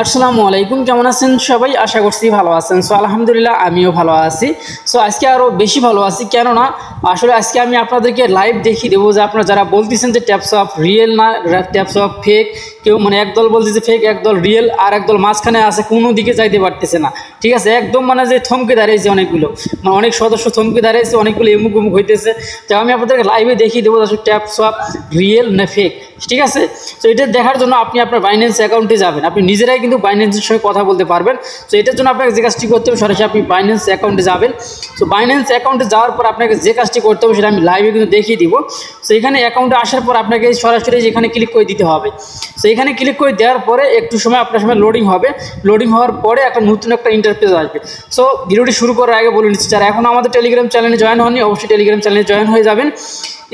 আসসালামু আলাইকুম, কেমন আছেন সবাই? আশা করছি ভালো আছেন। সো আলহামদুলিল্লাহ আমিও ভালো আছি। সো আজকে আরও বেশি ভালো আছি, কেননা আসলে আজকে আমি আপনাদেরকে লাইভ দেখিয়ে দেবো যে আপনারা যারা বলতেছেন যে ট্যাপস অফ রিয়েল না ট্যাপস অফ ফেক, কেউ মানে একদল বলতেছে ফেক, একদল রিয়েল, আর একদল মাঝখানে আছে, কোনো দিকে যাইতে পারতেছে না। ঠিক আছে, একদম মানে যে থমকে দাঁড়িয়েছে অনেকগুলো, মানে অনেক সদস্য থমকে দাঁড়িয়েছে, অনেকগুলো এমুক উমুক হইতেছে। তো আমি আপনাদেরকে লাইভে দেখিয়ে দেবো আসলে ট্যাপস অফ রিয়েল না ফেক। ঠিক আছে, তো এটা দেখার জন্য আপনি আপনার বাইন্যান্স অ্যাকাউন্টে যাবেন, আপনি নিজেরাই কিন্তু বাইন্যান্সের সঙ্গে কথা বলতে পারবেন। তো এটার জন্য আপনাকে যে কাজটি করতে হবে, সরাসরি আপনি বাইন্যান্স অ্যাকাউন্টে যাবেন। তো বাইন্যান্স অ্যাকাউন্টে যাওয়ার পর আপনাকে যে কাজটি করতে হবে সেটা আমি লাইভে কিন্তু দেখিয়ে দিব। তো এখানে অ্যাকাউন্টে আসার পর আপনাকে সরাসরি এখানে ক্লিক করে দিতে হবে। তো এখানে ক্লিক করে দেওয়ার পরে একটু সময় আপনার সময় লোডিং হবে, লোডিং হওয়ার পরে নতুন একটা ইন্টারফেস আসবে। সো ভিডিওটি শুরু করার আগে বলে নিচ্ছি, যারা এখন আমাদের টেলিগ্রাম চ্যানেলে জয়েন হননি অবশ্যই টেলিগ্রাম চ্যানেলে জয়েন হয়ে যাবেন,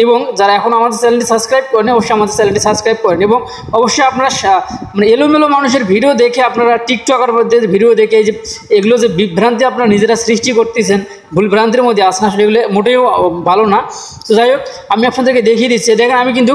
এবং যারা এখন আমাদের চ্যানেলটি সাবস্ক্রাইব করেন অবশ্যই আমাদের চ্যানেলটি সাবস্ক্রাইব করেন। এবং অবশ্যই আপনারা মানে এলোমেলো মানুষের ভিডিও দেখে, আপনারা টিকটকের মধ্যে ভিডিও দেখে এই যে এগুলো যে বিভ্রান্তি আপনারা নিজেরা সৃষ্টি করতেছেন, ভুলভ্রান্তির মধ্যে আসেন, আসলে এগুলো মোটেও ভালো না। তো যাই হোক, আমি আপনাদেরকে দেখিয়ে দিচ্ছি। দেখেন আমি কিন্তু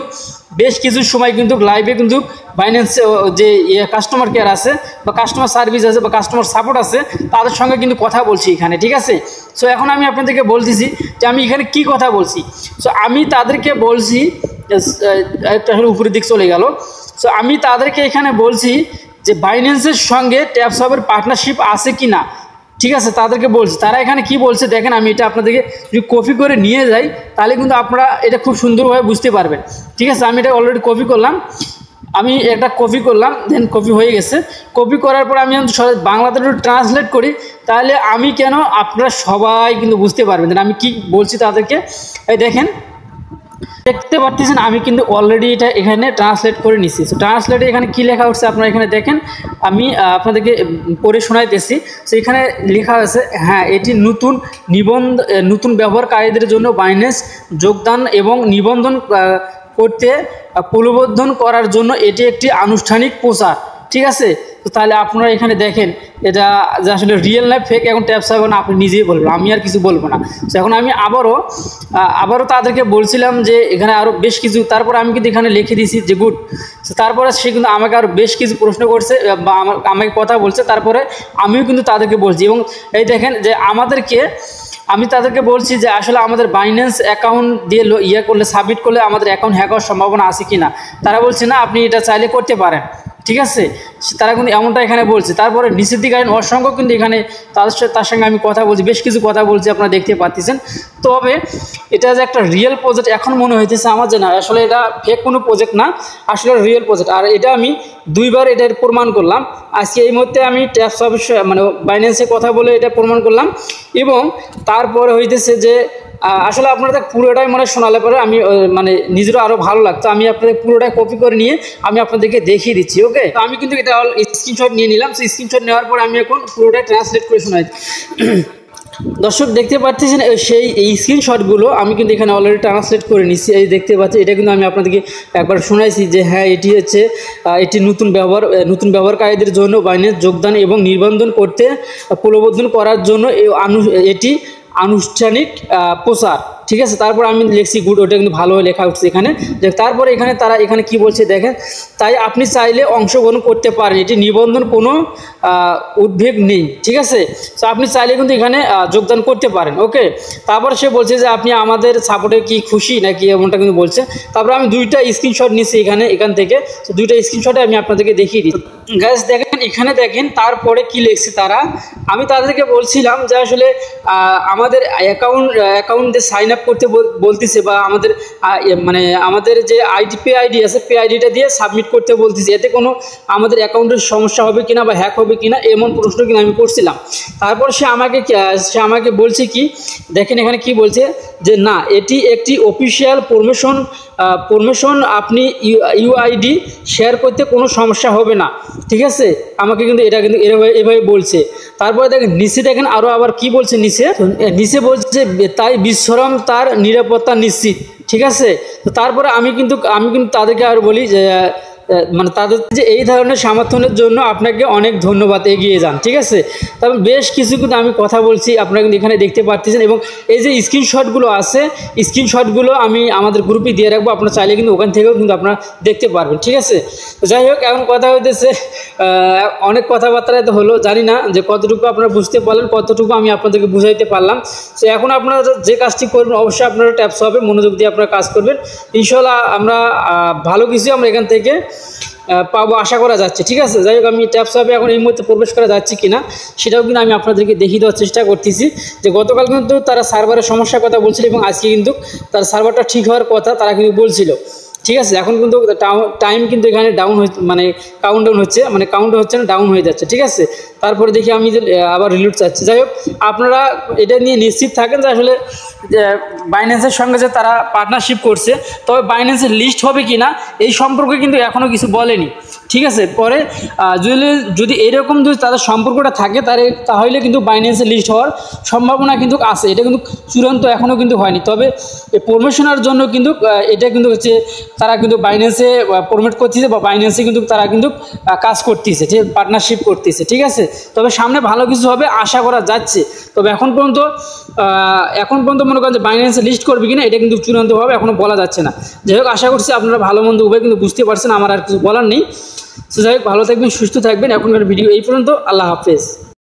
বেশ কিছু সময় কিন্তু লাইভে কিন্তু বাইন্যান্সে যে কাস্টমার কেয়ার আছে বা কাস্টমার সার্ভিস আছে বা কাস্টমার সাপোর্ট আছে, তাদের সঙ্গে কিন্তু কথা বলছি এখানে। ঠিক আছে, সো এখন আমি আপনাদেরকে বলতেছি যে আমি এখানে কি কথা বলছি। সো আমি তাদেরকে বলছি, একটা আসলে উপরের দিক চলে গেল। সো আমি তাদেরকে এখানে বলছি যে বাইন্যান্সের সঙ্গে ট্যাপস অফের পার্টনারশিপ আছে কি না। ঠিক আছে, তাদেরকে বলছি, তারা এখানে কি বলছে দেখেন। আমি এটা আপনাদেরকে যদি কপি করে নিয়ে যাই তাহলে কিন্তু আপনারা এটা খুব সুন্দরভাবে বুঝতে পারবেন। ঠিক আছে, আমি এটা অলরেডি কপি করলাম, আমি এটা কপি করলাম, দেন কপি হয়ে গেছে। কপি করার পর আমি বাংলাতে একটু ট্রান্সলেট করি, তাহলে আমি কেন আপনারা সবাই কিন্তু বুঝতে পারবেন যে আমি কি বলছি তাদেরকে। এই দেখেন, দেখতে পাচ্ছেন আমি কিন্তু অলরেডি এটা এখানে ট্রান্সলেট করে নিচ্ছি। তো ট্রান্সলেটে এখানে কী লেখা উঠছে আপনারা এখানে দেখেন, আমি আপনাদেরকে পড়ে শোনাইতেছি। তো এখানে লেখা আছে, হ্যাঁ, এটি নতুন ব্যবহারকারীদের জন্য বাইন্যান্স যোগদান এবং নিবন্ধন করতে প্রলোভন করার জন্য এটি একটি আনুষ্ঠানিক প্রচার। ঠিক আছে, তো তাহলে আপনারা এখানে দেখেন এটা যে আসলে রিয়েল লাইফ ফেক, এখন ট্যাপস হবে না, আপনি নিজেই বলবেন, আমি আর কিছু বলবো না। তো এখন আমি আবারও তাদেরকে বলছিলাম যে এখানে আরও বেশ কিছু, তারপর আমি কিন্তু এখানে লিখে দিয়েছি যে গুড। তো তারপরে সে কিন্তু আমাকে আরও বেশ কিছু প্রশ্ন করছে বা আমাকে কথা বলছে, তারপরে আমিও কিন্তু তাদেরকে বলছি। এবং এই দেখেন যে আমি তাদেরকে বলছি যে আসলে আমাদের বাইন্যান্স অ্যাকাউন্ট দিয়ে করলে, সাবমিট করলে আমাদের অ্যাকাউন্ট হ্যাক হওয়ার সম্ভাবনা আছে কি না। তারা বলছে না, আপনি এটা চাইলে করতে পারেন। ঠিক আছে, তারা কিন্তু এমনটা এখানে বলছে। তারপরে নিচের দিকে অসংখ্য কিন্তু এখানে তার সঙ্গে আমি কথা বলছি, বেশ কিছু কথা বলছি, আপনারা দেখতে পাচ্ছেন। তবে এটা যে একটা রিয়েল প্রজেক্ট এখন মনে হইতেছে আমার, যে না আসলে এটা ফেক কোনো প্রজেক্ট না, আসলে রিয়েল প্রজেক্ট। আর এটা আমি দুইবার এটার প্রমাণ করলাম। আজকে এই মুহূর্তে আমি ট্যাপস অফিস মানে বাইন্যান্সে কথা বলে এটা প্রমাণ করলাম। এবং তারপরে হইতেছে যে আসলে আপনাদের পুরোটাই মানে শোনালে পরে আমি মানে নিজেরও আরও ভালো লাগতো। আমি আপনাদের পুরোটাই কপি করে নিয়ে আমি আপনাদেরকে দেখিয়ে দিচ্ছি। ওকে, তো আমি কিন্তু এটা স্ক্রিনশট নিয়ে নিলাম। তো স্ক্রিনশট নেওয়ার পর আমি এখন পুরোটাই ট্রান্সলেট করে শোনাই। দর্শক দেখতে পাচ্ছেন এই স্ক্রিনশটগুলো আমি কিন্তু এখানে অলরেডি ট্রান্সলেট করে নিচ্ছি। এই দেখতে পাচ্ছি, এটা কিন্তু আমি আপনাদেরকে একবার শোনাইছি যে হ্যাঁ, এটি নতুন ব্যবহারকারীদের জন্য বাইন্যান্স যোগদান এবং নিবন্ধন করতে প্রলোভন করার জন্য এটি আনুষ্ঠানিক প্রচার। ঠিক আছে, তারপর আমি লিখছি গুড, ওটা কিন্তু ভালোভাবে লেখা উঠছে এখানে। তারপরে তারা এখানে কি বলছে দেখেন, তাই আপনি চাইলে অংশগ্রহণ করতে পারেন, এটি নিবন্ধন কোনো উদ্বেগ নেই। ঠিক আছে, তো আপনি চাইলে কিন্তু এখানে যোগদান করতে পারেন। ওকে, তারপর সে বলছে যে আপনি আমাদের সাপোর্টে কি খুশি নাকি, এমনটা কিন্তু বলছে। তারপর আমি দুইটা স্ক্রিনশট নিচ্ছি এখান থেকে। তো দুইটা স্ক্রিনশটে আমি আপনাদেরকে দেখিয়ে দিই। গাইস দেখেন, এখানে দেখেন তারপরে কি লিখছে তারা। আমি তাদেরকে বলছিলাম যে আসলে আমাদের অ্যাকাউন্টে সাইন আপ করতে বলতেছে, বা আমাদের যে পে আইডি আছে, পে আইডিটা দিয়ে সাবমিট করতে বলতেছে। এতে কোনো আমাদের অ্যাকাউন্টের সমস্যা হবে কিনা বা হ্যাক হবে কিনা, এমন প্রশ্ন কিন্তু আমি করছিলাম। তারপর সে আমাকে বলছে কি দেখেন, এখানে কি বলছে যে না, এটি একটি অফিসিয়াল পরমিশন, আপনি ইউআইডি শেয়ার করতে কোনো সমস্যা হবে না। ঠিক আছে, আমাকে কিন্তু এটা কিন্তু এভাবে বলছে। তারপরে দেখেন নিচে, দেখেন আবার কি বলছে নিচে বলছে, তাই বিশ্রাম তার নিরাপত্তা নিশ্চিত। ঠিক আছে, তো তারপরে আমি কিন্তু তাদেরকে আর বলি যে মানে তাদের যে এই ধরনের সমর্থনের জন্য আপনাকে অনেক ধন্যবাদ, এগিয়ে যান, ঠিক আছে। তবে বেশ কিছু কিন্তু আমি কথা বলছি, আপনারা কিন্তু এখানে দেখতে পাচ্ছেন, এবং এই যে স্ক্রিনশটগুলো আছে, স্ক্রিনশটগুলো আমি আমাদের গ্রুপে দিয়ে রাখবো, আপনারা চাইলে কিন্তু ওখান থেকেও কিন্তু আপনারা দেখতে পারবেন, ঠিক আছে। তো যাই হোক, এখন কথা হইতেছে অনেক কথাবার্তায় তো হলো, জানি না যে কতটুকু আপনারা বুঝতে পারলেন, কতটুকু আমি আপনাদেরকে বুঝাইতে পারলাম। তো এখন আপনারা যে কাজটি করবেন অবশ্যই আপনারা ট্যাপস হবে মনোযোগ দিয়ে আপনারা কাজ করবেন, ইনশাল্লাহ আমরা ভালো কিছু আমরা এখান থেকে পাবো আশা করা যাচ্ছে, ঠিক আছে। যাই হোক, আমি ট্যাপস হবে এখন এই মুহূর্তে প্রবেশ করা যাচ্ছে কিনা সেটাও কিন্তু আমি আপনাদেরকে দেখিয়ে দেওয়ার চেষ্টা করতেছি। যে গতকাল কিন্তু তারা সার্ভারের সমস্যার কথা বলছিল, এবং আজকে কিন্তু তার সার্ভারটা ঠিক হওয়ার কথা তারা কিন্তু বলছিল, ঠিক আছে। এখন কিন্তু টাইম কিন্তু এখানে ডাউন মানে কাউন্টডাউন হচ্ছে, মানে কাউন্ট হচ্ছে না, ডাউন হয়ে যাচ্ছে, ঠিক আছে। তারপরে দেখি আমি আবার রিলোড চাচ্ছি। যাই হোক, আপনারা এটা নিয়ে নিশ্চিত থাকেন যে আসলে বাইন্যান্সের সঙ্গে যে তারা পার্টনারশিপ করছে, তবে বাইন্যান্সের লিস্ট হবে কি না এই সম্পর্কে কিন্তু এখনও কিছু বলেনি, ঠিক আছে। পরে যদি এরকম যদি তাদের সম্পর্কটা থাকে তাহলে কিন্তু বাইন্যান্সের লিস্ট হওয়ার সম্ভাবনা কিন্তু আছে, এটা কিন্তু চূড়ান্ত এখনও কিন্তু হয়নি। তবে প্রমোশনের জন্য কিন্তু এটা কিন্তু হচ্ছে তারা কিন্তু বাইন্যান্সে প্রমোট করতেছে, বা বাইন্যান্সে কিন্তু তারা কিন্তু কাজ করতেছে, যে পার্টনারশিপ করতেছে, ঠিক আছে। তবে সামনে ভালো কিছু হবে আশা করা যাচ্ছে। তবে এখন পর্যন্ত মনে করেন যে বাইন্যান্সে লিস্ট করবে কিনা এটা কিন্তু চূড়ান্তভাবে এখনও বলা যাচ্ছে না। যাই হোক, আশা করছি আপনারা ভালো মন্দ উভয় কিন্তু বুঝতে পারছেন, আমার আর কিছু বলার নেই। তো যাই হোক, ভালো থাকবেন, সুস্থ থাকবেন। এখনকার ভিডিও এই পর্যন্ত, আল্লাহ হাফেজ।